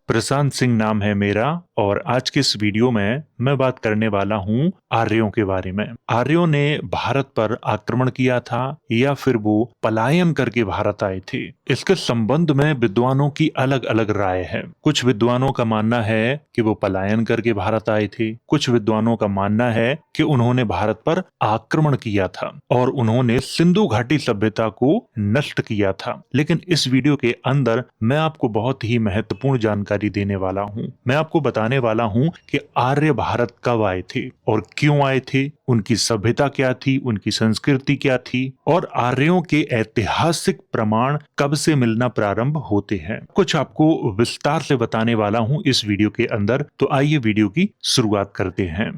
प्रशांत सिंह नाम है मेरा और आज के इस वीडियो में मैं बात करने वाला हूं आर्यों के बारे में। आर्यों ने भारत पर आक्रमण किया था या फिर वो पलायन करके भारत आए थे, इसके संबंध में विद्वानों की अलग अलग राय है। कुछ विद्वानों का मानना है कि वो पलायन करके भारत आए थे, कुछ विद्वानों का मानना है कि उन्होंने भारत पर आक्रमण किया था और उन्होंने सिंधु घाटी सभ्यता को नष्ट किया था। लेकिन इस वीडियो के अंदर मैं आपको बहुत ही महत्वपूर्ण जानकारी देने वाला हूं। मैं आपको बताने वाला हूं कि आर्य भारत कब आए थे और क्यों आए थे, उनकी सभ्यता क्या थी, उनकी संस्कृति क्या थी और आर्यों के ऐतिहासिक प्रमाण कब से मिलना प्रारंभ होते हैं। कुछ आपको विस्तार से बताने वाला हूं इस वीडियो के अंदर। तो आइए वीडियो की शुरुआत करते हैं।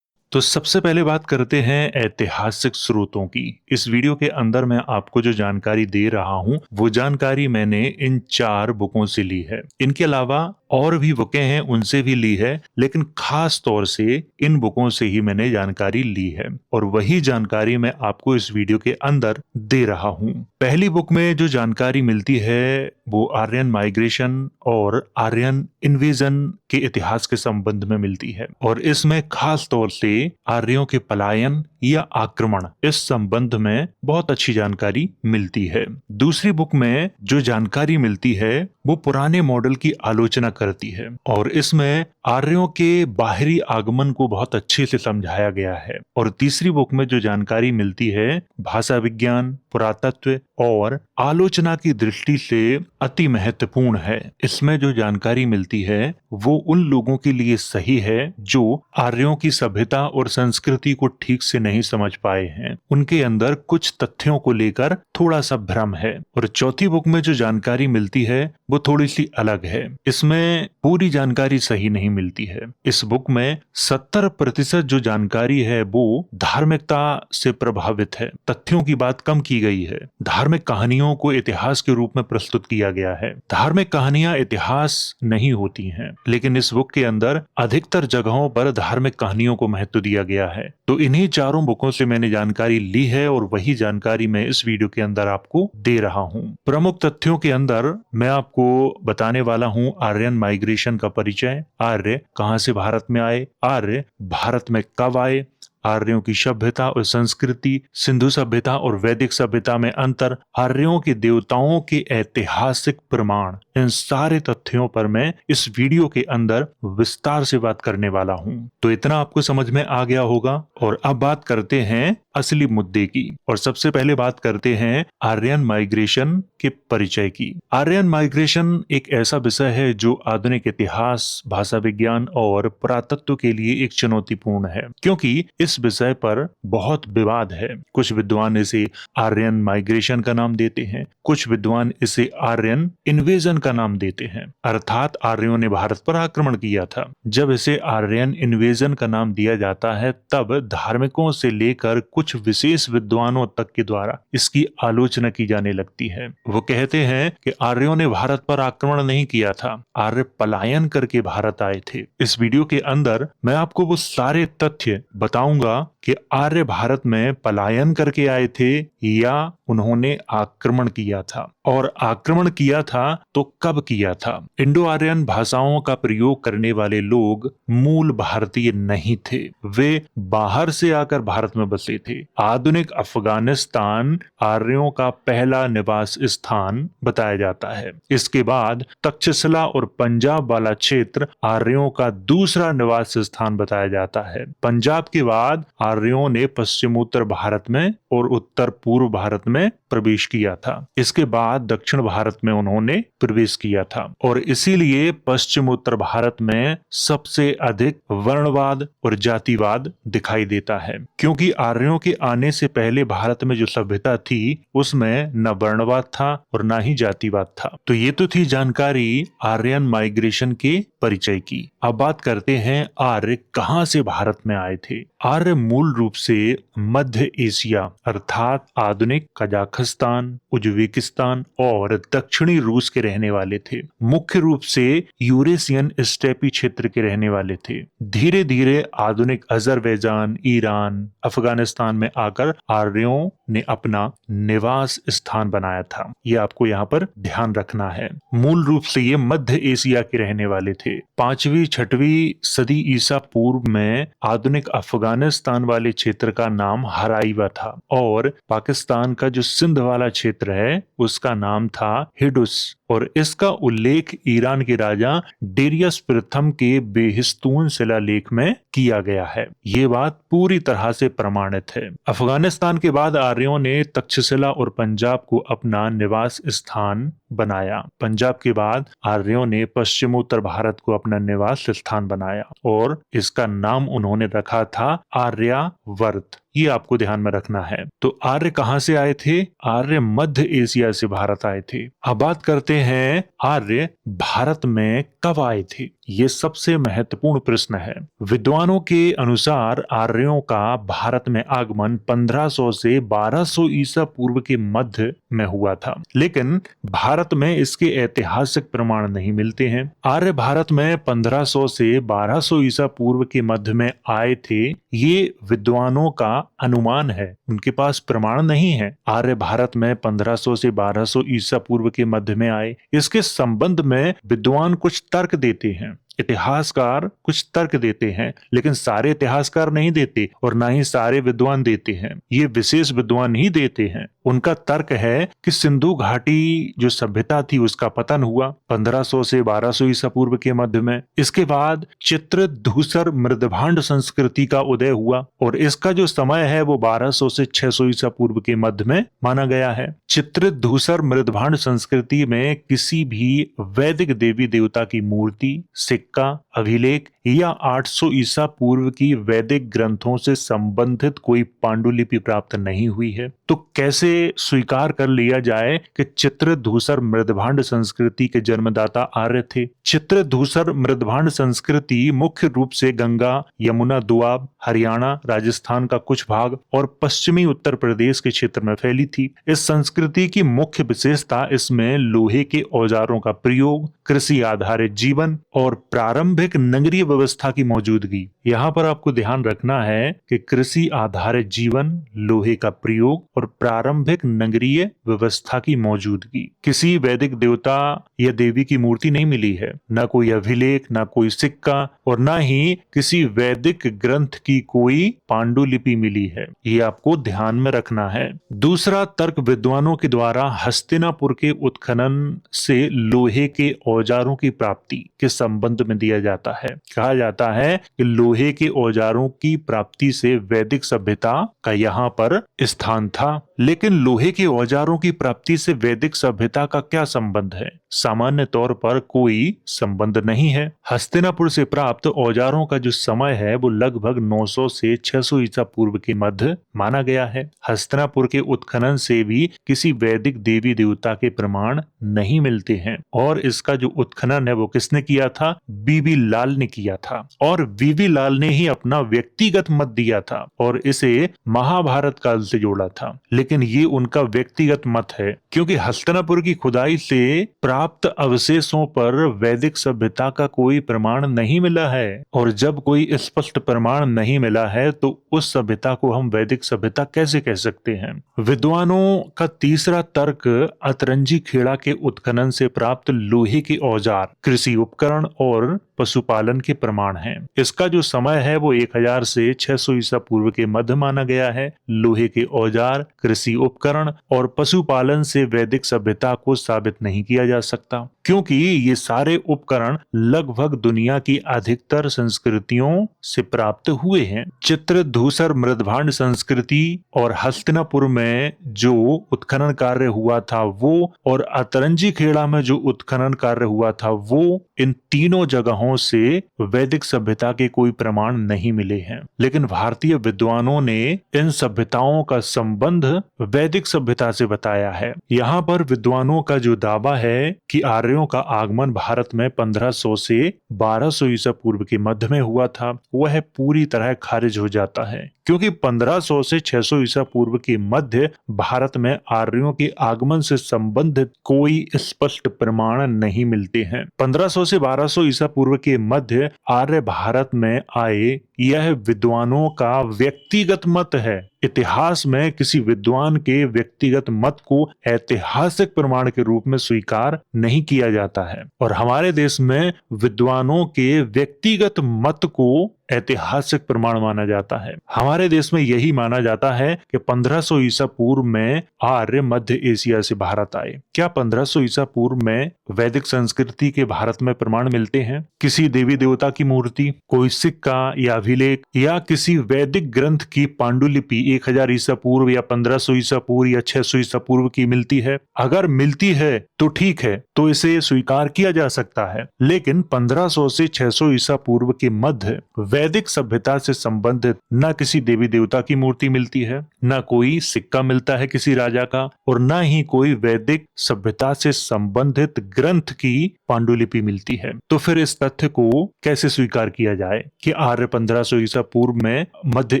तो सबसे पहले बात करते हैं ऐतिहासिक स्रोतों की। इस वीडियो के अंदर मैं आपको जो जानकारी दे रहा हूं वो जानकारी मैंने इन 4 बुकों से ली है। इनके अलावा और भी बुकें हैं, उनसे भी ली है, लेकिन खास तौर से इन बुकों से ही मैंने जानकारी ली है और वही जानकारी मैं आपको इस वीडियो के अंदर दे रहा हूं। पहली बुक में जो जानकारी मिलती है वो आर्यन माइग्रेशन और आर्यन इन्वेजन के इतिहास के संबंध में मिलती है और इसमें खास तौर से आर्यों के पलायन या आक्रमण इस संबंध में बहुत अच्छी जानकारी मिलती है। दूसरी बुक में जो जानकारी मिलती है वो पुराने मॉडल की आलोचना करती है और इसमें आर्यों के बाहरी आगमन को बहुत अच्छे से समझाया गया है। और तीसरी बुक में जो जानकारी मिलती है भाषा विज्ञान, पुरातत्व और आलोचना की दृष्टि से अति महत्वपूर्ण है। इसमें जो जानकारी मिलती है वो उन लोगों के लिए सही है जो आर्यों की सभ्यता और संस्कृति को ठीक से नहीं समझ पाए हैं। उनके अंदर कुछ तथ्यों को लेकर थोड़ा सा भ्रम है। और चौथी बुक में जो जानकारी मिलती है वो थोड़ी सी अलग है। इसमें पूरी जानकारी सही नहीं मिलती है। इस बुक में 70% जो जानकारी है वो धार्मिकता से प्रभावित है। तथ्यों की बात कम की गई है। धार्मिक कहानियों को इतिहास के रूप में प्रस्तुत किया गया है। धार्मिक कहानियां इतिहास नहीं होती हैं, लेकिन इस बुक के अंदर अधिकतर जगहों पर धार्मिक कहानियों को महत्व दिया गया है। तो इन्हीं चारों बुकों से मैंने जानकारी ली है और वही जानकारी मैं इस वीडियो के अंदर आपको दे रहा हूं। प्रमुख तथ्यों के अंदर मैं आपको बताने वाला हूं आर्यन माइग्रेशन का परिचय, आर्य कहां से भारत में आए, आर्य भारत में कब आए, आर्यों की सभ्यता और संस्कृति, सिंधु सभ्यता और वैदिक सभ्यता में अंतर, आर्यों के देवताओं के ऐतिहासिक प्रमाण, इन सारे तथ्यों पर मैं इस वीडियो के अंदर विस्तार से बात करने वाला हूं। तो इतना आपको समझ में आ गया होगा और अब बात करते हैं असली मुद्दे की। और सबसे पहले बात करते हैं आर्यन माइग्रेशन के परिचय की। आर्यन माइग्रेशन एक ऐसा विषय है जो आधुनिक इतिहास, भाषा विज्ञान और पुरातत्व के लिए एक चुनौतीपूर्ण है, क्योंकि इस विषय पर बहुत विवाद है। कुछ विद्वान इसे आर्यन माइग्रेशन का नाम देते हैं, कुछ विद्वान इसे आर्यन इन्वेजन का नाम देते हैं, अर्थात आर्यों ने भारत पर आक्रमण किया था। जब इसे आर्यन इन्वेजन का नाम दिया जाता है तब धार्मिकों से लेकर कुछ विशेष विद्वानों तक के द्वारा इसकी आलोचना की जाने लगती है। वो कहते हैं कि आर्यों ने भारत पर आक्रमण नहीं किया था, आर्य पलायन करके भारत आए थे। इस वीडियो के अंदर मैं आपको वो सारे तथ्य बताऊंगा कि आर्य भारत में पलायन करके आए थे या उन्होंने आक्रमण किया था, और आक्रमण किया था तो कब किया था। इंडो आर्यन भाषाओं का प्रयोग करने वाले लोग मूल भारतीय नहीं थे, वे बाहर से आकर भारत में बसे थे। आधुनिक अफगानिस्तान आर्यों का पहला निवास स्थान बताया जाता है। इसके बाद तक्षशिला और पंजाब वाला क्षेत्र आर्यों का दूसरा निवास स्थान बताया जाता है। पंजाब के बाद आर्यों ने पश्चिमोत्तर भारत में और उत्तर पूर्व भारत में प्रवेश किया था। इसके बाद दक्षिण भारत में उन्होंने प्रवेश किया था और इसीलिए पश्चिमोत्तर भारत में सबसे अधिक वर्णवाद और जातिवाद दिखाई देता है, क्योंकि आर्यों के आने से पहले भारत में जो सभ्यता थी उसमें न वर्णवाद था और न ही जातिवाद था। तो ये तो थी जानकारी आर्यन माइग्रेशन के परिचय की। अब बात करते हैं आर्य कहां से भारत में आए थे। आर्य मूल रूप से मध्य एशिया अर्थात आधुनिक कजाकिस्तान, उज्बेकिस्तान और दक्षिणी रूस के रहने वाले थे। मुख्य रूप से यूरेशियन स्टेपी क्षेत्र के रहने वाले थे। धीरे धीरे आधुनिक अजरबैजान, ईरान, अफगानिस्तान में आकर आर्यों ने अपना निवास स्थान बनाया था। ये आपको यहाँ पर ध्यान रखना है। मूल रूप से ये मध्य एशिया के रहने वाले थे। 5वीं-6वीं सदी ईसा पूर्व में आधुनिक अफगानिस्तान वाले क्षेत्र का नाम हराइबा था और पाकिस्तान का जो सिंध वाला क्षेत्र है उसका नाम था हिडुस, और इसका उल्लेख ईरान के राजा डेरियस प्रथम के बेहिस्तून शिलालेख में किया गया है। ये बात पूरी तरह से प्रमाणित है। अफगानिस्तान के बाद आर्यों ने तक्षशिला और पंजाब को अपना निवास स्थान बनाया। पंजाब के बाद आर्यों ने पश्चिमोत्तर भारत को अपना निवास स्थान बनाया और इसका नाम उन्होंने रखा था आर्यावर्त। ये आपको ध्यान में रखना है। तो आर्य कहां से आए थे? आर्य मध्य एशिया से भारत आए थे। अब बात करते हैं आर्य भारत में कब आए थे। ये सबसे महत्वपूर्ण प्रश्न है। विद्वानों के अनुसार आर्यों का भारत में आगमन 1500 से 1200 ईसा पूर्व के मध्य में हुआ था, लेकिन भारत में इसके ऐतिहासिक प्रमाण नहीं मिलते हैं। आर्य भारत में 1500 से 1200 ईसा पूर्व के मध्य में आए थे, ये विद्वानों का अनुमान है, उनके पास प्रमाण नहीं है। आर्य भारत में 1500 से 1200 ईसा पूर्व के मध्य में आए, इसके संबंध में विद्वान कुछ तर्क देते हैं, इतिहासकार कुछ तर्क देते हैं, लेकिन सारे इतिहासकार नहीं देते और ना ही सारे विद्वान देते हैं। ये विशेष विद्वान ही देते हैं। उनका तर्क है कि सिंधु घाटी जो सभ्यता थी उसका पतन हुआ 1500 से 1200 ईसा पूर्व के मध्य में। इसके बाद चित्रधूसर मृदभांड संस्कृति का उदय हुआ और इसका जो समय है वो 1200 से 600 ईसा पूर्व के मध्य में माना गया है। चित्रधूसर मृदभांड संस्कृति में किसी भी वैदिक देवी देवता की मूर्ति, सिक्का, अभिलेख या 800 ईसा पूर्व की वैदिक ग्रंथों से संबंधित कोई पांडुलिपि प्राप्त नहीं हुई है। तो कैसे स्वीकार कर लिया जाए कि चित्रधूसर मृदभांड संस्कृति के जन्मदाता आर्य थे? चित्रधूसर मृदभांड संस्कृति मुख्य रूप से गंगा, यमुना दोआब, हरियाणा, राजस्थान का कुछ भाग और पश्चिमी उत्तर प्रदेश के क्षेत्र में फैली थी। इस संस्कृति की मुख्य विशेषता इसमें लोहे के औजारों का प्रयोग, कृषि आधारित जीवन और प्रारंभिक नगरीय व्यवस्था की मौजूदगी। यहाँ पर आपको ध्यान रखना है कि कृषि आधारित जीवन, लोहे का प्रयोग और प्रारंभिक नगरीय व्यवस्था की मौजूदगी। किसी वैदिक देवता या देवी की मूर्ति नहीं मिली है, न कोई अभिलेख, न कोई सिक्का और न ही किसी वैदिक ग्रंथ की कोई पांडुलिपि मिली है। ये आपको ध्यान में रखना है। दूसरा तर्क विद्वानों के द्वारा हस्तिनापुर के उत्खनन से लोहे के औजारों की प्राप्ति के संबंध में दिया जाता है। कहा जाता है कि लोहे के औजारों की प्राप्ति से वैदिक सभ्यता का यहाँ पर स्थान था, लेकिन लोहे के औजारों की प्राप्ति से वैदिक सभ्यता का क्या संबंध है? सामान्य तौर पर कोई संबंध नहीं है। हस्तिनापुर से प्राप्त औजारों का जो समय है वो लगभग 900 से 600 ईसा पूर्व के मध्य माना गया है। हस्तिनापुर के उत्खनन से भी किसी वैदिक देवी देवता के प्रमाण नहीं मिलते हैं और इसका जो उत्खनन है वो किसने किया था? बीबी लाल ने किया था और बीबी लाल ने ही अपना व्यक्तिगत मत दिया था और इसे महाभारत काल से जोड़ा था, लेकिन ये उनका व्यक्तिगत मत है क्योंकि हस्तिनापुर की खुदाई से प्राप्त अवशेषों पर वैदिक सभ्यता का कोई प्रमाण नहीं मिला है और जब कोई स्पष्ट प्रमाण नहीं मिला है तो उस सभ्यता को हम वैदिक सभ्यता कैसे कह सकते हैं? विद्वानों का तीसरा तर्क अतरंजी खेड़ा के उत्खनन से प्राप्त लोहे के औजार, कृषि उपकरण और पशुपालन के प्रमाण हैं। इसका जो समय है वो 1000 से 600 ईसा पूर्व के मध्य माना गया है। लोहे के औजार, कृषि उपकरण और पशुपालन से वैदिक सभ्यता को साबित नहीं किया जा सकता क्योंकि ये सारे उपकरण लगभग दुनिया की अधिकतर संस्कृतियों से प्राप्त हुए हैं। चित्रधूसर मृदभांड संस्कृति और हस्तिनापुर में जो उत्खनन कार्य हुआ था वो और अतरंजी खेड़ा में जो उत्खनन कार्य हुआ था वो, इन तीनों जगहों से वैदिक सभ्यता के कोई प्रमाण नहीं मिले हैं, लेकिन भारतीय विद्वानों ने इन सभ्यताओं का संबंध वैदिक सभ्यता से बताया है। यहाँ पर विद्वानों का जो दावा है कि आर्यों आर्यों का आगमन भारत में 1500 से 1200 ईसा पूर्व के मध्य में हुआ था, वह पूरी तरह खारिज हो जाता है, क्योंकि 1500 से 600 ईसा पूर्व के मध्य भारत में आर्यों के आगमन से संबंधित कोई स्पष्ट प्रमाण नहीं मिलते हैं। 1500 से 1200 ईसा पूर्व के मध्य आर्य भारत में आए, यह विद्वानों का व्यक्तिगत मत है। इतिहास में किसी विद्वान के व्यक्तिगत मत को ऐतिहासिक प्रमाण के रूप में स्वीकार नहीं किया जाता है, और हमारे देश में विद्वानों के व्यक्तिगत मत को ऐतिहासिक प्रमाण माना जाता है। हमारे देश में यही माना जाता है कि 1500 ईसा पूर्व में आर्य मध्य एशिया से भारत आए। क्या 1500 ईसा पूर्व में वैदिक संस्कृति के भारत में प्रमाण मिलते हैं? किसी देवी देवता की मूर्ति, कोई सिक्का या अभिलेख, या किसी वैदिक ग्रंथ की पांडुलिपि 1000 ईसा पूर्व या 1500 ईसा पूर्व या 600 ईसा पूर्व की मिलती है? अगर मिलती है तो ठीक है, तो इसे स्वीकार किया जा सकता है। लेकिन 1500 से 600 ईसा पूर्व के मध्य वैदिक सभ्यता से संबंधित न किसी देवी देवता की मूर्ति मिलती है, न कोई सिक्का मिलता है किसी राजा का, और न ही कोई वैदिक सभ्यता से संबंधित ग्रंथ की पांडुलिपि मिलती है। तो फिर इस तथ्य को कैसे स्वीकार किया जाए कि आर्य 1500 ईसा पूर्व में मध्य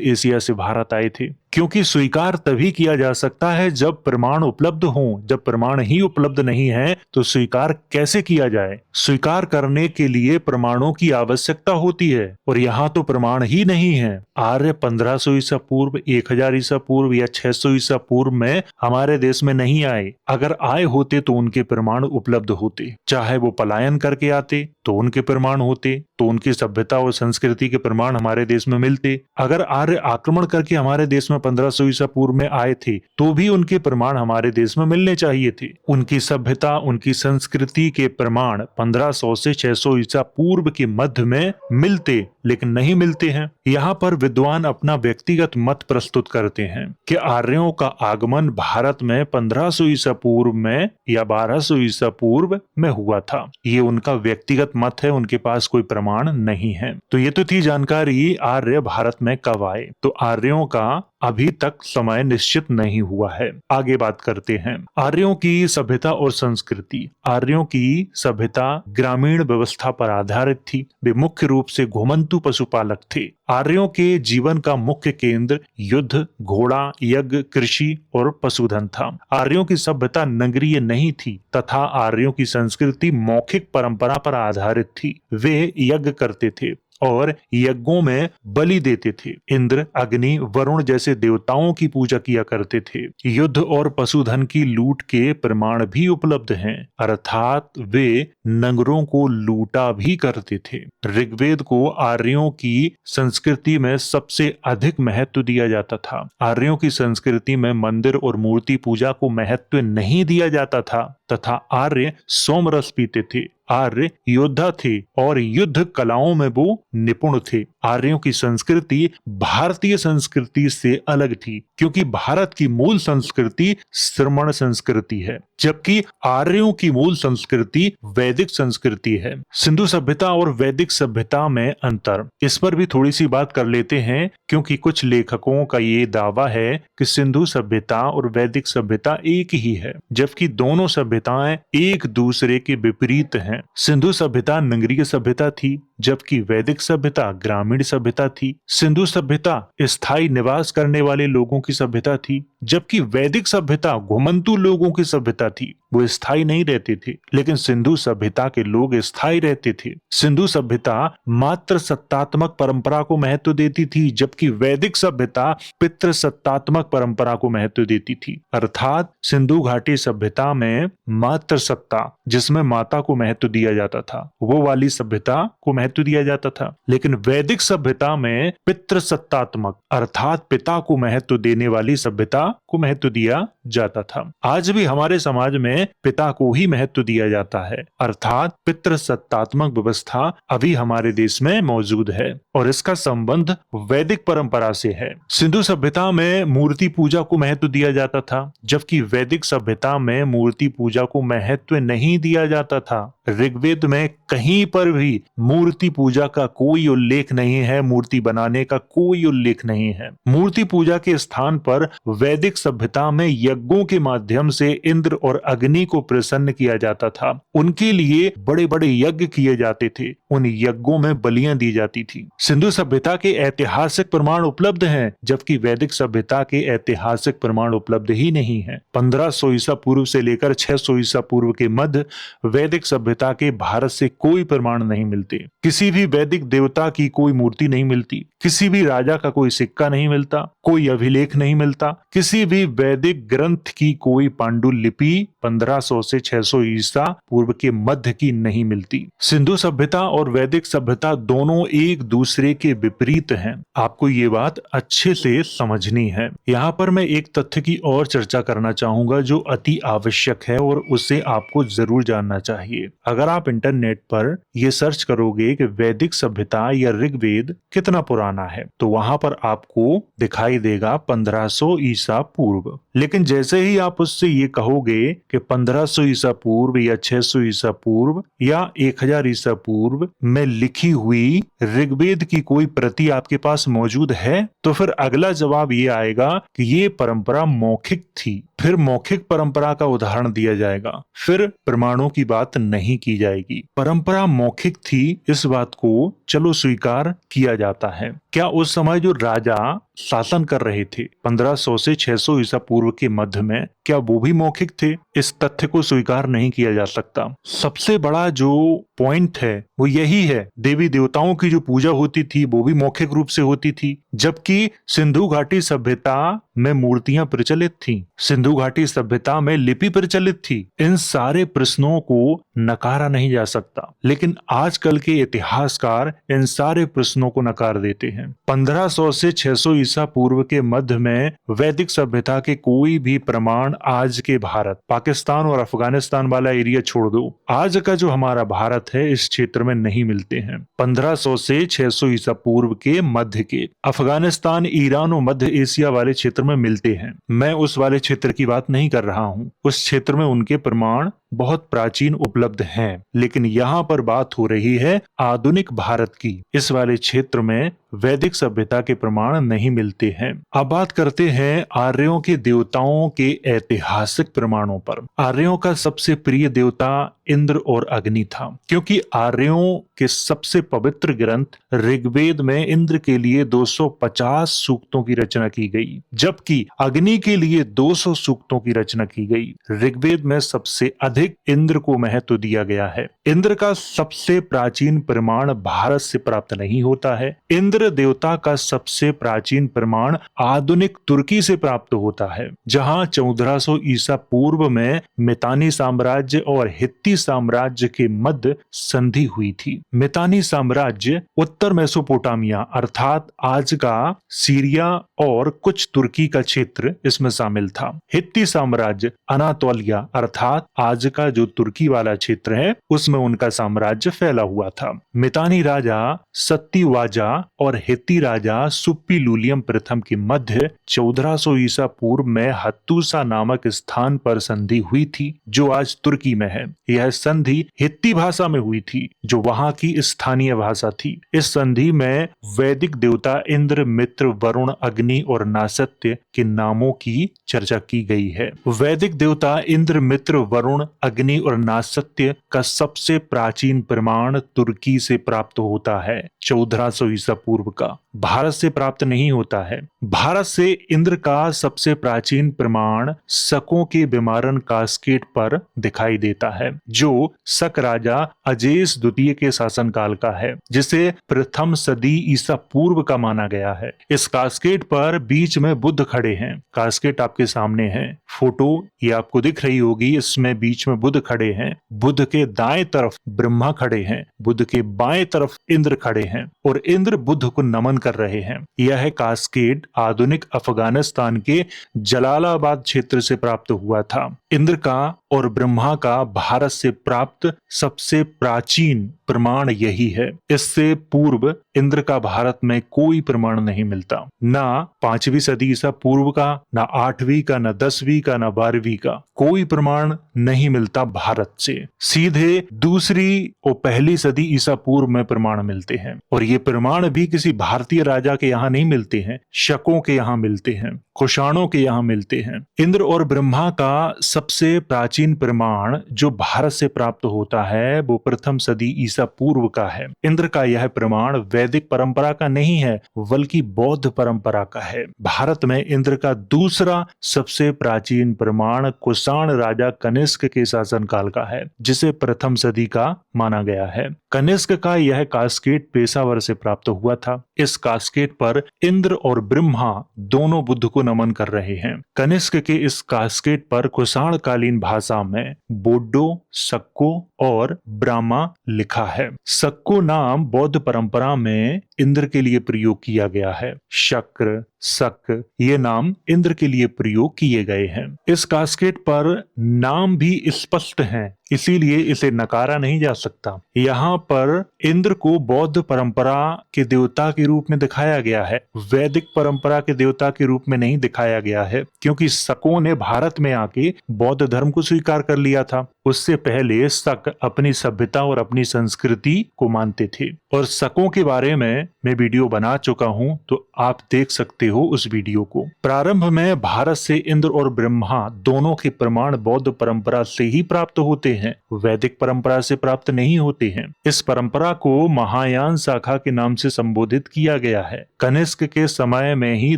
एशिया से भारत आए थे? क्योंकि स्वीकार तभी किया जा सकता है जब प्रमाण उपलब्ध हों। जब प्रमाण ही उपलब्ध नहीं है तो स्वीकार कैसे किया जाए? स्वीकार करने के लिए प्रमाणों की आवश्यकता होती है, और यहाँ तो प्रमाण ही नहीं है। आर्य 1500 ईसा पूर्व, 1000 ईसा पूर्व या 600 ईसा पूर्व में हमारे देश में नहीं आए। अगर आए होते तो उनके प्रमाण उपलब्ध होते। चाहे वो पलायन करके आते तो उनके प्रमाण होते, तो उनकी सभ्यता और संस्कृति के प्रमाण हमारे देश में मिलते। अगर आर्य आक्रमण करके हमारे देश में 1500 ईसा पूर्व में आए थे तो भी उनके प्रमाण हमारे देश में मिलने चाहिए थे। उनकी सभ्यता, उनकी संस्कृति के प्रमाण 1500 से 600 ईसा पूर्व के मध्य में मिलते, लेकिन नहीं मिलते हैं। यहाँ पर विद्वान अपना व्यक्तिगत मत प्रस्तुत करते हैं कि आर्यों का आगमन भारत में 1500 ईसा पूर्व में या 1200 ईसा पूर्व में हुआ था। ये उनका व्यक्तिगत मत है, उनके पास कोई प्रमाण नहीं है। तो ये तो थी जानकारी आर्य भारत में कब आए। तो आर्यों का अभी तक समय निश्चित नहीं हुआ है। आगे बात करते हैं आर्यों की सभ्यता और संस्कृति। आर्यों की सभ्यता ग्रामीण व्यवस्था पर आधारित थी। वे मुख्य रूप से घुमंतु पशुपालक थे। आर्यों के जीवन का मुख्य केंद्र युद्ध, घोड़ा, यज्ञ, कृषि और पशुधन था। आर्यों की सभ्यता नगरीय नहीं थी तथा आर्यों की संस्कृति मौखिक परंपरा पर आधारित थी। वे यज्ञ करते थे और यज्ञों में बलि देते थे। इंद्र, अग्नि, वरुण जैसे देवताओं की पूजा किया करते थे। युद्ध और पशुधन की लूट के प्रमाण भी उपलब्ध हैं, अर्थात वे नगरों को लूटा भी करते थे। ऋग्वेद को आर्यों की संस्कृति में सबसे अधिक महत्व दिया जाता था। आर्यों की संस्कृति में मंदिर और मूर्ति पूजा को महत्व नहीं दिया जाता था तथा आर्य सोमरस पीते थे। आर्य योद्धा थे और युद्ध कलाओं में वो निपुण थे। आर्यों की संस्कृति भारतीय संस्कृति से अलग थी, क्योंकि भारत की मूल संस्कृति श्रमण संस्कृति है, जबकि आर्यों की मूल संस्कृति वैदिक संस्कृति है। सिंधु सभ्यता और वैदिक सभ्यता में अंतर, इस पर भी थोड़ी सी बात कर लेते हैं, क्योंकि कुछ लेखकों का ये दावा है कि सिंधु सभ्यता और वैदिक सभ्यता एक ही है, जबकि दोनों सभ्यताएं एक दूसरे के विपरीत हैं। सिंधु सभ्यता नगरीय सभ्यता थी, जबकि वैदिक सभ्यता ग्रामीण सभ्यता थी। सिंधु सभ्यता स्थायी निवास करने वाले लोगों की सभ्यता थी, जबकि वैदिक सभ्यता घुमंतु लोगों की सभ्यता थी। वो स्थायी नहीं रहते थे, लेकिन सिंधु सभ्यता के लोग स्थायी रहते थे। सिंधु सभ्यता मात्र सत्तात्मक परंपरा को महत्व देती थी, जबकि वैदिक सभ्यता पितृ सत्तात्मक परंपरा को महत्व देती थी। अर्थात सिंधु घाटी सभ्यता में मातृ सत्ता, जिसमें माता को महत्व दिया जाता था, वो वाली सभ्यता को महत्व दिया जाता था। लेकिन वैदिक सभ्यता में पितृ सत्तात्मक अर्थात पिता को महत्व देने वाली सभ्यता को महत्व दिया जाता था। आज भी हमारे समाज में पिता को ही महत्व दिया जाता है, अर्थात पितृ सत्तात्मक व्यवस्था अभी हमारे देश में मौजूद है, और इसका संबंध वैदिक परंपरा से है। सिंधु सभ्यता में मूर्ति पूजा को महत्व दिया जाता था, जबकि वैदिक सभ्यता में मूर्ति पूजा को महत्व नहीं दिया जाता था। ऋग्वेद में कहीं पर भी मूर्ति पूजा का कोई उल्लेख नहीं है, मूर्ति बनाने का कोई उल्लेख नहीं है। मूर्ति पूजा के स्थान पर वैदिक सभ्यता में यज्ञों के माध्यम से इंद्र और अग्नि को प्रसन्न किया जाता था। उनके लिए बड़े बड़े यज्ञ किए जाते थे, उन यज्ञों में बलियां दी जाती थी। सिंधु सभ्यता के ऐतिहासिक प्रमाण उपलब्ध हैं, जबकि वैदिक सभ्यता के ऐतिहासिक प्रमाण उपलब्ध ही नहीं है। 1500 ईसा पूर्व से लेकर 600 ईसा पूर्व के मध्य वैदिक सभ्यता के भारत से कोई प्रमाण नहीं मिलते। किसी भी वैदिक देवता की कोई मूर्ति नहीं मिलती, किसी भी राजा का कोई सिक्का नहीं मिलता, कोई अभिलेख नहीं मिलता, किसी भी वैदिक ग्रंथ की कोई पांडुलिपि 1500 से 600 ईसा पूर्व के मध्य की नहीं मिलती। सिंधु सभ्यता और वैदिक सभ्यता दोनों एक दूसरे के विपरीत हैं। आपको ये बात अच्छे से समझनी है। यहाँ पर मैं एक तथ्य की और चर्चा करना चाहूंगा जो अति आवश्यक है और उसे आपको जरूर जानना चाहिए। अगर आप इंटरनेट पर यह सर्च करोगे कि वैदिक सभ्यता या ऋग्वेद कितना पुराना है, तो वहां पर आपको दिखाई देगा 1500 ईसा पूर्व। लेकिन जैसे ही आप उससे ये कहोगे कि 1500 ईसा पूर्व या 600 ईसा पूर्व या 1000 ईसा पूर्व में लिखी हुई ऋग्वेद की कोई प्रति आपके पास मौजूद है, तो फिर अगला जवाब ये आएगा कि ये परंपरा मौखिक थी। फिर मौखिक परंपरा का उदाहरण दिया जाएगा, फिर प्रमाणों की बात नहीं की जाएगी। परंपरा मौखिक थी, इस बात को चलो स्वीकार किया जाता है। क्या उस समय जो राजा शासन कर रहे थे 1500 से 600 ईसा पूर्व के मध्य में, क्या वो भी मौखिक थे? इस तथ्य को स्वीकार नहीं किया जा सकता। सबसे बड़ा जो पॉइंट है वो यही है, देवी देवताओं की जो पूजा होती थी वो भी मौखिक रूप से होती थी, जबकि सिंधु घाटी सभ्यता में मूर्तियां प्रचलित थी, सिंधु घाटी सभ्यता में लिपि प्रचलित थी। इन सारे प्रश्नों को नकारा नहीं जा सकता, लेकिन आजकल के इतिहासकार इन सारे प्रश्नों को नकार देते हैं। 1500 से 600 ईसा पूर्व के मध्य में वैदिक सभ्यता के कोई भी प्रमाण आज के भारत, पाकिस्तान और अफगानिस्तान वाला एरिया छोड़ दो, आज का जो हमारा भारत है इस क्षेत्र में नहीं मिलते हैं। 1500 से 600 ईसा पूर्व के मध्य के अफगानिस्तान, ईरान और मध्य एशिया वाले क्षेत्र में मिलते हैं। मैं उस वाले क्षेत्र की बात नहीं कर रहा हूं, उस क्षेत्र में उनके प्रमाण बहुत प्राचीन उपलब्ध हैं, लेकिन यहाँ पर बात हो रही है आधुनिक भारत की। इस वाले क्षेत्र में वैदिक सभ्यता के प्रमाण नहीं मिलते हैं। अब बात करते हैं आर्यों के देवताओं के ऐतिहासिक प्रमाणों पर। आर्यों का सबसे प्रिय देवता इंद्र और अग्नि था, क्योंकि आर्यों के सबसे पवित्र ग्रंथ ऋग्वेद में इंद्र के लिए 250 सूक्तों की रचना की गई, जबकि अग्नि के लिए 200 सूक्तों की रचना की गई। ऋग्वेद में सबसे अधिक इंद्र को महत्व दिया गया है। इंद्र का सबसे प्राचीन प्रमाण भारत से प्राप्त नहीं होता है। इंद्र देवता का सबसे प्राचीन प्रमाण आधुनिक तुर्की से प्राप्त होता है, जहां 1400 ईसा पूर्व में मितानी साम्राज्य और हित्ती साम्राज्य के मध्य संधि हुई थी। मितानी साम्राज्य उत्तर मेसोपोटामिया अर्थात आज का सीरिया और कुछ तुर्की का क्षेत्र इसमें शामिल था। हित्ती साम्राज्य अनातोलिया अर्थात आज का जो तुर्की वाला क्षेत्र है उसमें उनका साम्राज्य फैला हुआ था। मितानी राजा सत्तीवाजा और हित्ती राजा सुप्पीलुलियम प्रथम के मध्य 1400 ईसा पूर्व में हत्तूसा नामक स्थान पर संधि हुई थी, जो आज तुर्की में है। यह संधि हित्ती भाषा में हुई थी, जो वहां की स्थानीय भाषा थी। इस संधि में वैदिक देवता इंद्र, मित्र, वरुण, अग्नि और नासत्य के नामों की चर्चा की गई है। वैदिक देवता इंद्र, मित्र, वरुण, अग्नि और नासत्य का सबसे प्राचीन प्रमाण तुर्की से प्राप्त होता है, 1400 ईसा पूर्व का। भारत से प्राप्त नहीं होता है। भारत से इंद्र का सबसे प्राचीन प्रमाण शकों के विमारण कास्केड पर दिखाई देता है, जो शक राजा अजेस द्वितीय के शासनकाल का है, जिसे प्रथम सदी ईसा पूर्व का माना गया है। इस कास्केड पर बीच में बुद्ध खड़े हैं। कास्केड आपके सामने है, फोटो ये आपको दिख रही होगी। इसमें बीच में बुद्ध खड़े हैं, बुद्ध के दाएं तरफ ब्रह्मा खड़े हैं, बुद्ध के बाएं तरफ इंद्र खड़े हैं और इंद्र बुद्ध को नमन कर रहे हैं। यह कास्केड आधुनिक अफगानिस्तान के जलालाबाद क्षेत्र से प्राप्त हुआ था। इंद्र का और ब्रह्मा का भारत से प्राप्त सबसे प्राचीन प्रमाण यही है। इससे पूर्व इंद्र का भारत में कोई प्रमाण नहीं मिलता। ना 5वीं सदी ईसा पूर्व का, ना 8वीं का, ना 10वीं का, ना 12वीं का, कोई प्रमाण नहीं मिलता भारत से। सीधे दूसरी और पहली सदी ईसा पूर्व में प्रमाण मिलते हैं, और ये प्रमाण भी किसी भारतीय राजा के यहाँ नहीं मिलते हैं, शकों के यहाँ मिलते हैं, कुषाणों के यहाँ मिलते हैं। इंद्र और ब्रह्मा का सबसे प्राचीन प्रमाण जो भारत से प्राप्त होता है वो प्रथम सदी ईसा पूर्व का है। इंद्र का यह प्रमाण वैदिक परंपरा का नहीं है बल्कि बौद्ध परंपरा का है। भारत में इंद्र का दूसरा सबसे प्राचीन प्रमाण कुषाण राजा कनिष्क के शासनकाल का है, जिसे प्रथम सदी का माना गया है। कनिष्क का यह कास्केट पेशावर से प्राप्त हुआ था। इस कास्केट पर इंद्र और ब्रह्मा दोनों बुद्ध को नमन कर रहे हैं। कनिष्क के इस कास्केट पर कुषाण कालीन भाषा में बोडो, सक्को और ब्राह्मा लिखा है। सक्को नाम बौद्ध परंपरा में इंद्र के लिए प्रयोग किया गया है। शक्र, शक ये नाम इंद्र के लिए प्रयोग किए गए हैं। इस कास्केट पर नाम भी स्पष्ट हैं, इसीलिए इसे नकारा नहीं जा सकता। यहाँ पर इंद्र को बौद्ध परंपरा के देवता के रूप में दिखाया गया है, वैदिक परंपरा के देवता के रूप में नहीं दिखाया गया है, क्योंकि शकों ने भारत में आके बौद्ध धर्म को स्वीकार कर लिया था। उससे पहले शक अपनी सभ्यता और अपनी संस्कृति को मानते थे, और शकों के बारे में मैं वीडियो बना चुका हूं, तो आप देख सकते हो उस वीडियो को। प्रारंभ में भारत से इंद्र और ब्रह्मा दोनों के प्रमाण बौद्ध परंपरा से ही प्राप्त होते हैं, वैदिक परंपरा से प्राप्त नहीं होते हैं। इस परंपरा को महायान शाखा के नाम से संबोधित किया गया है। कनिष्क के समय में ही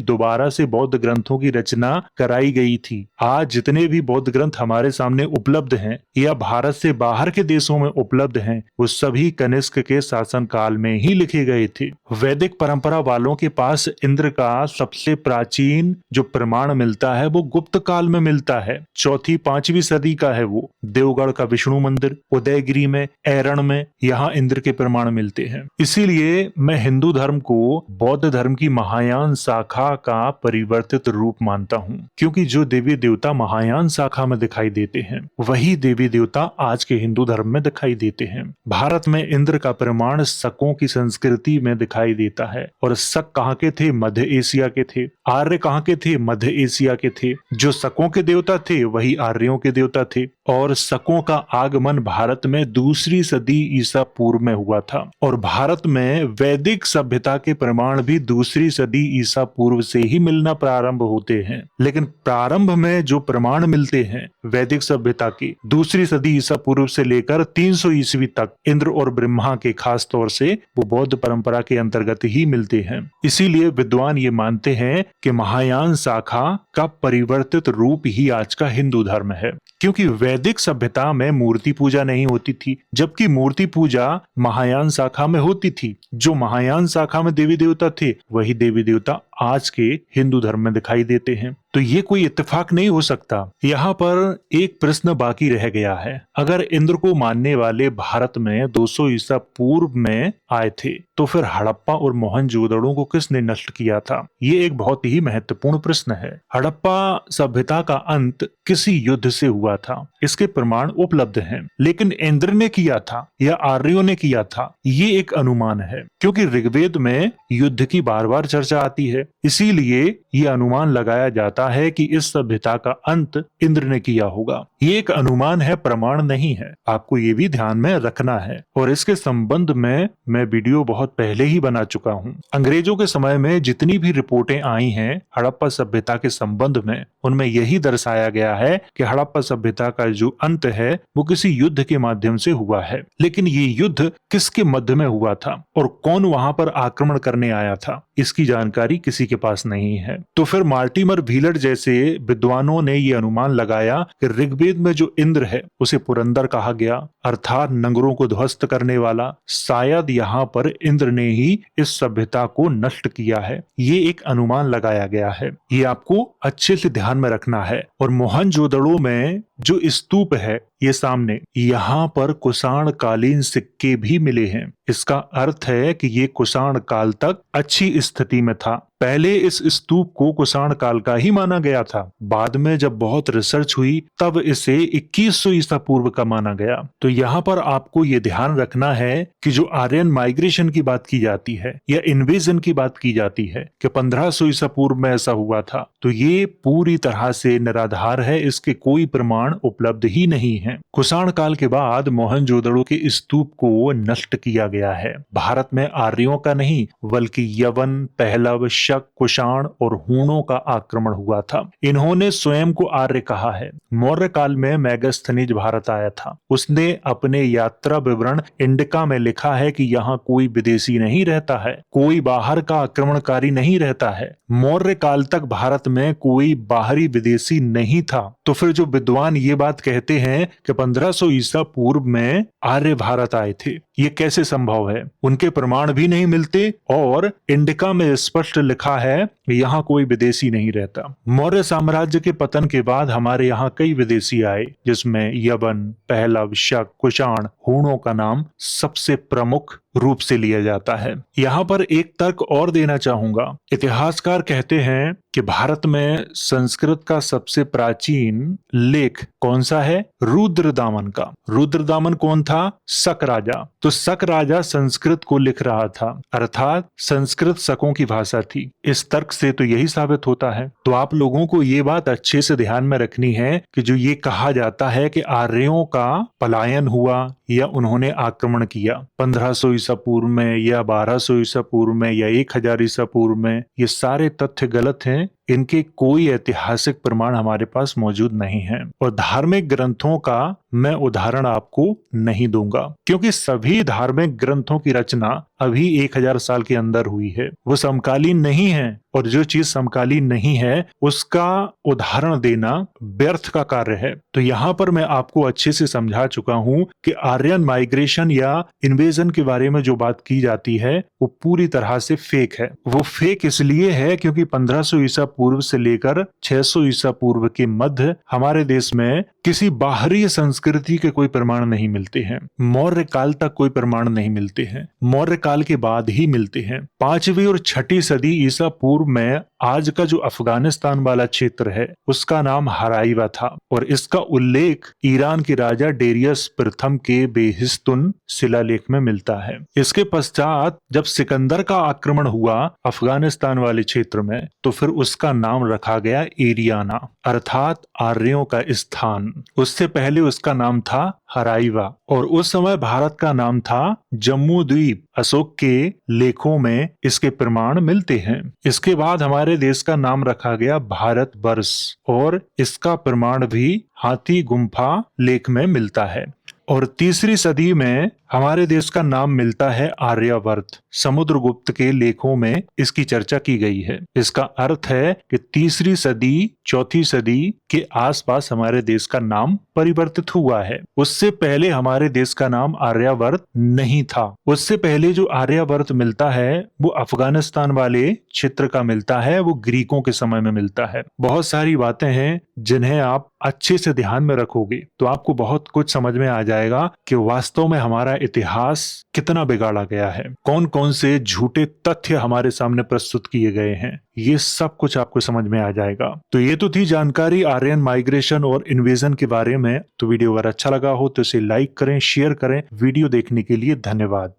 दोबारा से बौद्ध ग्रंथों की रचना कराई गई थी। आज जितने भी बौद्ध ग्रंथ हमारे सामने उपलब्ध हैं या भारत से बाहर के देशों में उपलब्ध हैं, वो सभी कनिष्क के शासन काल में ही लिखे गए थे। वैदिक परंपरा वालों के पास इंद्र का सबसे प्राचीन जो प्रमाण मिलता है वो गुप्त काल में मिलता है। 4वीं-5वीं सदी का है वो। देवगढ़ का विष्णु मंदिर, उदयगिरी में, ऐरण में, यहाँ इंद्र के प्रमाण मिलते हैं। इसीलिए मैं हिंदू धर्म को बौद्ध धर्म की महायान शाखा का परिवर्तित रूप मानता हूँ, क्योंकि जो देवी देवता महायान शाखा में दिखाई देते हैं वही देवी देवता आज के हिंदू धर्म में दिखाई देते हैं। भारत में इंद्र का प्रमाण शकों की संस्कृति में दिखाई देता है, और शक कहाँ के थे? मध्य एशिया के थे। आर्य कहाँ के थे? मध्य एशिया के थे। जो शकों के देवता थे वही आर्यों के देवता थे, और शकों का आगमन भारत में दूसरी सदी ईसा पूर्व में हुआ था, और भारत में वैदिक सभ्यता के प्रमाण भी दूसरी सदी ईसा पूर्व से ही मिलना प्रारंभ होते हैं। लेकिन प्रारंभ में जो प्रमाण मिलते हैं वैदिक सभ्यता के दूसरी सदी ईसा पूर्व से लेकर 300 ईस्वी तक इंद्र और ब्रह्मा के खास तौर से वो बौद्ध परंपरा के अंतर्गत ही मिलते हैं। इसीलिए विद्वान ये मानते हैं कि महायान शाखा का परिवर्तित रूप ही आज का हिंदू धर्म है, क्योंकि वैदिक सभ्यता में मूर्ति पूजा नहीं होती थी, जबकि मूर्ति पूजा महायान शाखा में होती थी। जो महायान शाखा में देवी देवता थे वही देवी देवता आज के हिंदू धर्म में दिखाई देते हैं। तो ये कोई इत्तेफाक नहीं हो सकता। यहाँ पर एक प्रश्न बाकी रह गया है। अगर इंद्र को मानने वाले भारत में 200 ईसा पूर्व में आए थे, तो फिर हड़प्पा और मोहनजोदड़ो को किसने नष्ट किया था? ये एक बहुत ही महत्वपूर्ण प्रश्न है। हड़प्पा सभ्यता का अंत किसी युद्ध से हुआ था, इसके प्रमाण उपलब्ध हैं, लेकिन इंद्र ने किया था या आर्यों ने किया था, ये एक अनुमान है, क्योंकि ऋग्वेद में युद्ध की बार बार चर्चा आती है। इसीलिए ये अनुमान लगाया जाता है कि इस सभ्यता का अंत इंद्र ने किया होगा। ये एक अनुमान है, प्रमाण नहीं है। आपको ये भी ध्यान में रखना है, और इसके संबंध में मैं वीडियो बहुत पहले ही बना चुका हूँ। अंग्रेजों के समय में जितनी भी रिपोर्टें आई हैं हड़प्पा सभ्यता के संबंध में, उनमें यही दर्शाया गया है कि हड़प्पा सभ्यता का जो अंत है वो किसी युद्ध के माध्यम से हुआ है। लेकिन ये युद्ध किसके मध्य में हुआ था और कौन वहां पर आक्रमण करने आया था, इसकी जानकारी किसी के पास नहीं है। तो फिर मार्टिमर व्हीलर जैसे विद्वानों ने ये अनुमान लगाया कि ऋग्वेद में जो इंद्र है उसे पुरंदर कहा गया, अर्थात नगरों को ध्वस्त करने वाला। शायद यहाँ पर इंद्र ने ही इस सभ्यता को नष्ट किया है, ये एक अनुमान लगाया गया है। ये आपको अच्छे से ध्यान में रखना है। और मोहनजोदड़ो में जो स्तूप है ये सामने, यहाँ पर कुषाण कालीन सिक्के भी मिले हैं। इसका अर्थ है कि ये कुषाण काल तक अच्छी स्थिति में था। पहले इस स्तूप को कुषाण काल का ही माना गया था। बाद में जब बहुत रिसर्च हुई तब इसे 2100 ईसा पूर्व का माना गया। तो यहाँ पर आपको ये ध्यान रखना है कि जो आर्यन माइग्रेशन की बात की जाती है या इन्वेजन की बात की जाती है कि 1500 ईसा पूर्व में ऐसा हुआ था, तो ये पूरी तरह से निराधार है। इसके कोई प्रमाण उपलब्ध ही नहीं है। कुषाण काल के बाद मोहनजोदड़ो के स्तूप को नष्ट किया गया है। भारत में आर्यों का नहीं बल्कि यवन, पहलव, शक, कुषाण और हूणों का आक्रमण हुआ था। इन्होंने स्वयं को आर्य कहा है। मौर्य काल में मेगास्थनीज भारत आया था। उसने अपने यात्रा विवरण इंडिका में लिखा है कि यहाँ कोई विदेशी नहीं रहता है, कोई बाहर का आक्रमणकारी नहीं रहता है। मौर्य काल तक भारत में कोई बाहरी विदेशी नहीं था। तो फिर जो विद्वान ये बात कहते हैं कि 1500 ईसा पूर्व में आर्य भारत आए थे, ये कैसे संभव है? उनके प्रमाण भी नहीं मिलते और इंडिका में स्पष्ट लिखा है यहाँ कोई विदेशी नहीं रहता। मौर्य साम्राज्य के पतन के बाद हमारे यहाँ कई विदेशी आए, जिसमें यवन, पहलव, शक, कुषाण, हूणों का नाम सबसे प्रमुख रूप से लिया जाता है। यहाँ पर एक तर्क और देना चाहूंगा। इतिहासकार कहते हैं कि भारत में संस्कृत का सबसे प्राचीन लेख कौन सा है? रुद्रदामन का। रुद्रदामन कौन था? शक राजा। तो शक राजा संस्कृत को लिख रहा था, अर्थात संस्कृत शकों की भाषा थी। इस तर्क से तो यही साबित होता है। तो आप लोगों को ये बात अच्छे से ध्यान में रखनी है कि जो ये कहा जाता है कि आर्यों का पलायन हुआ या उन्होंने आक्रमण किया 1500 ईसा पूर्व में या 1200 ईसा पूर्व में या 1000 ईसा पूर्व में, ये सारे तथ्य गलत हैं। इनके कोई ऐतिहासिक प्रमाण हमारे पास मौजूद नहीं है और धार्मिक ग्रंथों का मैं उदाहरण आपको नहीं दूंगा, क्योंकि सभी धार्मिक ग्रंथों की रचना अभी 1000 साल के अंदर हुई है। वो समकालीन नहीं है और जो चीज समकालीन नहीं है उसका उदाहरण देना व्यर्थ का कार्य है। तो यहाँ पर मैं आपको अच्छे से समझा चुका हूँ कि आर्यन माइग्रेशन या इन्वेजन के बारे में जो बात की जाती है वो पूरी तरह से फेक है। वो फेक इसलिए है क्योंकि 1500 ईसा पूर्व से लेकर 600 ईसा पूर्व के मध्य हमारे देश में किसी बाहरी संस्कृति के कोई प्रमाण नहीं मिलते हैं। मौर्य काल तक कोई प्रमाण नहीं मिलते हैं, मौर्य काल के बाद ही मिलते हैं। 5वीं और 6ठी सदी ईसा पूर्व में आज का जो अफगानिस्तान वाला क्षेत्र है उसका नाम हराइवा था और इसका उल्लेख ईरान के राजा डेरियस प्रथम के बेहिस्तुन शिलालेख में मिलता है। इसके पश्चात जब सिकंदर का आक्रमण हुआ अफगानिस्तान वाले क्षेत्र में, तो फिर उसका नाम रखा गया एरियाना, अर्थात आर्यों का स्थान। उससे पहले उसका नाम था हराइवा और उस समय भारत का नाम था जम्मू द्वीप। अशोक के लेखों में इसके प्रमाण मिलते हैं। इसके बाद हमारे देश का नाम रखा गया भारत वर्ष और इसका प्रमाण भी हाथी गुम्फा लेख में मिलता है। और 3री सदी में हमारे देश का नाम मिलता है आर्यावर्त। समुद्रगुप्त के लेखों में इसकी चर्चा की गई है। इसका अर्थ है कि 3री सदी 4थी सदी के आसपास हमारे देश का नाम परिवर्तित हुआ है। उससे पहले हमारे देश का नाम आर्यावर्त नहीं था। उससे पहले जो आर्यावर्त मिलता है वो अफगानिस्तान वाले क्षेत्र का मिलता है, वो ग्रीकों के समय में मिलता है। बहुत सारी बातें हैं जिन्हें आप अच्छे से ध्यान में रखोगे तो आपको बहुत कुछ समझ में आ जाएगा कि वास्तव में हमारा इतिहास कितना बिगाड़ा गया है, कौन कौन से झूठे तथ्य हमारे सामने प्रस्तुत किए गए हैं। ये सब कुछ आपको समझ में आ जाएगा। तो ये तो थी जानकारी आर्यन माइग्रेशन और इन्वेजन के बारे में। तो वीडियो अगर अच्छा लगा हो तो इसे लाइक करें, शेयर करें। वीडियो देखने के लिए धन्यवाद।